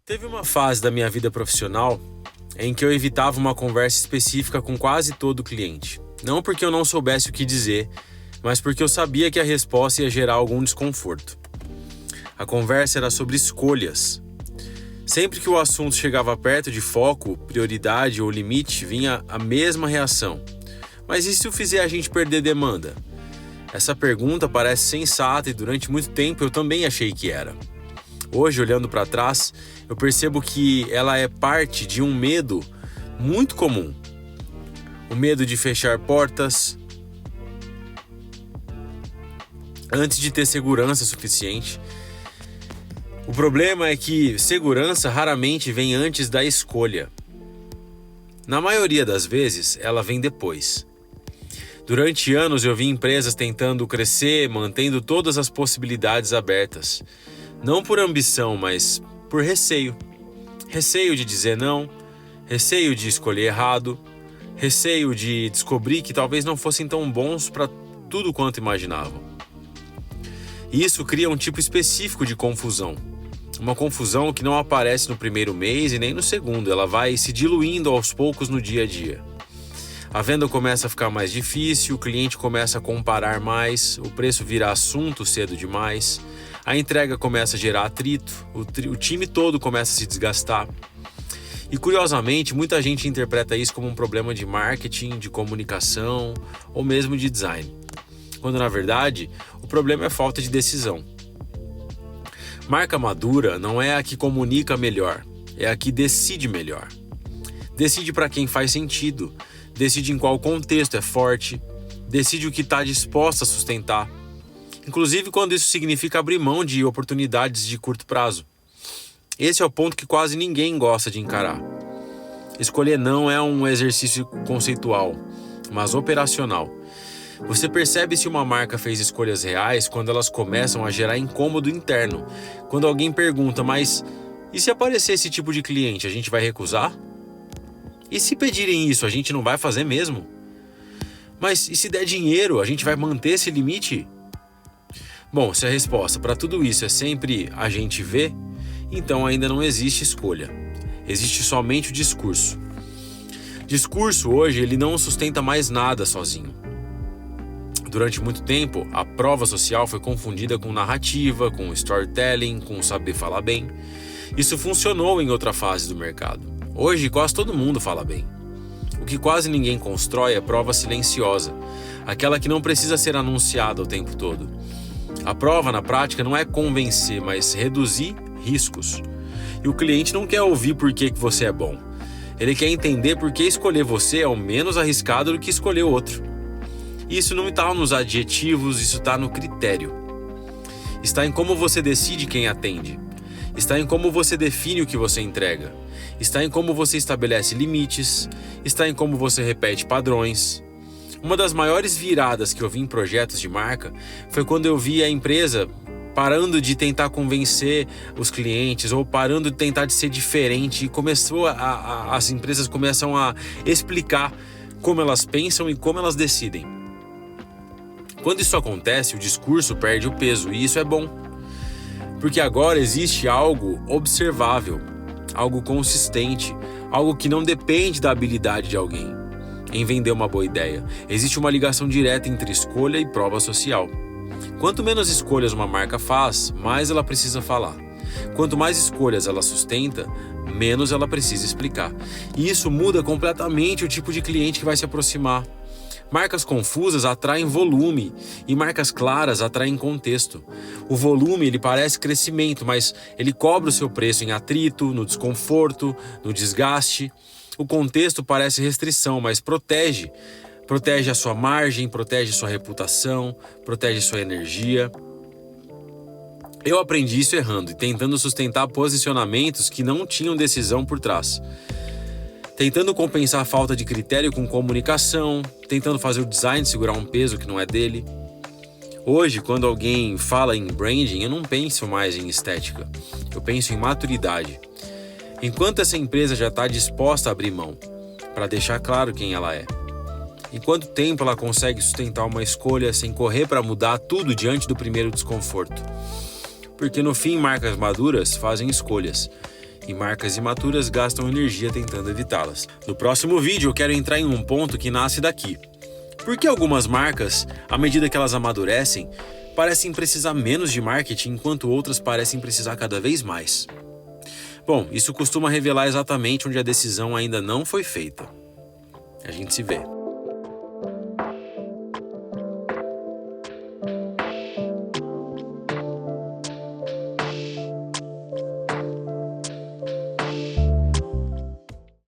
Teve uma fase da minha vida profissional em que eu evitava uma conversa específica com quase todo cliente. Não porque eu não soubesse o que dizer, mas porque eu sabia que a resposta ia gerar algum desconforto. A conversa era sobre escolhas. Sempre que o assunto chegava perto de foco, prioridade ou limite, vinha a mesma reação. Mas e se eu fizer a gente perder demanda? Essa pergunta parece sensata e durante muito tempo eu também achei que era. Hoje, olhando para trás, eu percebo que ela é parte de um medo muito comum. O medo de fechar portas antes de ter segurança suficiente. O problema é que segurança raramente vem antes da escolha. Na maioria das vezes, ela vem depois. Durante anos eu vi empresas tentando crescer, mantendo todas as possibilidades abertas. Não por ambição, mas por receio. Receio de dizer não, receio de escolher errado, receio de descobrir que talvez não fossem tão bons para tudo quanto imaginavam. E isso cria um tipo específico de confusão. Uma confusão que não aparece no primeiro mês e nem no segundo, ela vai se diluindo aos poucos no dia a dia. A venda começa a ficar mais difícil, o cliente começa a comparar mais, o preço vira assunto cedo demais, a entrega começa a gerar atrito, o time todo começa a se desgastar. E curiosamente, muita gente interpreta isso como um problema de marketing, de comunicação ou mesmo de design, quando na verdade o problema é falta de decisão. Marca madura não é a que comunica melhor, é a que decide melhor. Decide para quem faz sentido, decide em qual contexto é forte, decide o que está disposta a sustentar, inclusive quando isso significa abrir mão de oportunidades de curto prazo. Esse é o ponto que quase ninguém gosta de encarar. Escolher não é um exercício conceitual, mas operacional. Você percebe se uma marca fez escolhas reais quando elas começam a gerar incômodo interno. Quando alguém pergunta, mas e se aparecer esse tipo de cliente, a gente vai recusar? E se pedirem isso, a gente não vai fazer mesmo? Mas e se der dinheiro, a gente vai manter esse limite? Bom, se a resposta para tudo isso é sempre a gente vê, então ainda não existe escolha. Existe somente o discurso. Discurso hoje ele não sustenta mais nada sozinho. Durante muito tempo, a prova social foi confundida com narrativa, com storytelling, com saber falar bem. Isso funcionou em outra fase do mercado. Hoje, quase todo mundo fala bem. O que quase ninguém constrói é prova silenciosa, aquela que não precisa ser anunciada o tempo todo. A prova, na prática, não é convencer, mas reduzir riscos. E o cliente não quer ouvir por que você é bom. Ele quer entender por que escolher você é o menos arriscado do que escolher outro. Isso não está nos adjetivos, isso está no critério. Está em como você decide quem atende. Está em como você define o que você entrega. Está em como você estabelece limites. Está em como você repete padrões. Uma das maiores viradas que eu vi em projetos de marca foi quando eu vi a empresa parando de tentar convencer os clientes ou parando de tentar de ser diferente e as empresas começam a explicar como elas pensam e como elas decidem. Quando isso acontece, o discurso perde o peso e isso é bom. Porque agora existe algo observável, algo consistente, algo que não depende da habilidade de alguém em vender uma boa ideia. Existe uma ligação direta entre escolha e prova social. Quanto menos escolhas uma marca faz, mais ela precisa falar. Quanto mais escolhas ela sustenta, menos ela precisa explicar. E isso muda completamente o tipo de cliente que vai se aproximar. Marcas confusas atraem volume e marcas claras atraem contexto. O volume ele parece crescimento, mas ele cobra o seu preço em atrito, no desconforto, no desgaste. O contexto parece restrição, mas protege. Protege a sua margem, protege sua reputação, protege sua energia. Eu aprendi isso errando e tentando sustentar posicionamentos que não tinham decisão por trás. Tentando compensar a falta de critério com comunicação, tentando fazer o design segurar um peso que não é dele. Hoje, quando alguém fala em branding, eu não penso mais em estética, eu penso em maturidade. Enquanto essa empresa já está disposta a abrir mão, para deixar claro quem ela é. Em quanto tempo ela consegue sustentar uma escolha sem correr para mudar tudo diante do primeiro desconforto? Porque no fim, marcas maduras fazem escolhas. e marcas imaturas gastam energia tentando evitá-las. No próximo vídeo eu quero entrar em um ponto que nasce daqui. Por que algumas marcas, à medida que elas amadurecem, parecem precisar menos de marketing enquanto outras parecem precisar cada vez mais? Bom, isso costuma revelar exatamente onde a decisão ainda não foi feita. A gente se vê.